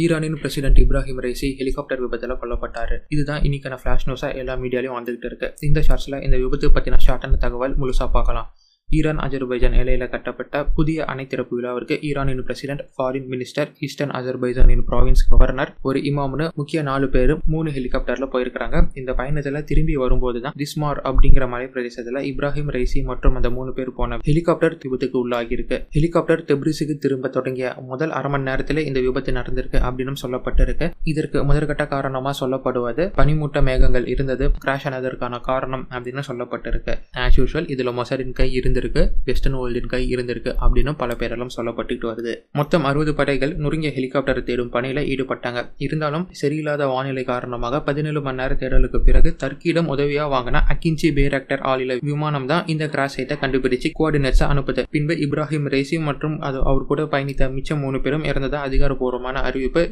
ஈரானின் president Ebrahim Raisi helicopter விபத்தில் கொல்லப்பட்டாரு. இதுதான் இன்னைக்கான ஃபிளாஷ் நியூஸா எல்லா மீடியாலையும் வந்துகிட்டு இருக்கு. இந்த ஷார்ட்ஸ்ல இந்த விபத்து பத்தின ஷார்ட்டான தகவல் முழுசா பார்க்கலாம். ஈரான் அஜர்பைஜான் எல்லையில் கட்டப்பட்ட புதிய அணை திறப்பு விழாவிற்கு ஈரானின் பிரசிடென்ட், ஃபாரின் மினிஸ்டர், ஈஸ்டர்ன் அஜர்பைஜானின் ப்ராவின்ஸ் கவர்னர், ஒரு இமாம்னு முக்கிய 4 பேரும் 3 ஹெலிகாப்டர்ல போயிருக்காங்க. இந்த பயணத்துல திரும்பி வரும்போது தான் டிஸ்மார் அப்படிங்கிற மலை பிரதேசத்துல இப்ராஹிம் ரைசி மற்றும் அந்த 3 பேர் போன ஹெலிகாப்டர் விபத்துக்கு உள்ளாகியிருக்கு. ஹெலிகாப்டர் தெப்ரிஸுக்கு திரும்ப தொடங்கிய முதல் அரை மணி நேரத்துல இந்த விபத்து நடந்திருக்கு அப்படின்னு சொல்லப்பட்டிருக்கு. இதற்கு முதற்கட்ட காரணமா சொல்லப்படுவது பனிமூட்ட மேகங்கள் இருந்தது கிராஷ் ஆனதற்கான காரணம் அப்படின்னு சொல்லப்பட்டிருக்கு. ஆஸ் யூஷுவல் இதுல மொசாரின் கை இருந்திருக்கு, வெஸ்டர்ன் வேர்ல்டின் கை இருந்திருக்கு அப்படின்னு பல பேரெல்லாம் சொல்லப்பட்டு வருது. மொத்தம் 60 படைகள் நொறுங்கிய ஹெலிகாப்டர் தேடும் பணியில ஈடுபட்டாங்க. இருந்தாலும் சரியில்லாத வானிலை காரணமாக 17 மணி நேர தேடலுக்கு பிறகு டர்க்கியிடம் உதவியா வாங்கின அக்கின்சி பேராக்டர் ஆளில விமானம் தான் இந்த கிராஷ் சைட்டை கண்டுபிடிச்சு கோஆர்டினேட்ஸை அனுப்புது. பின்பு இப்ராஹிம் ரைசி மற்றும் அவர் கூட பயணித்த மிச்சம் 3 பேரும் இறந்ததா அதிகாரப்பூர்வமான அறிவிப்பு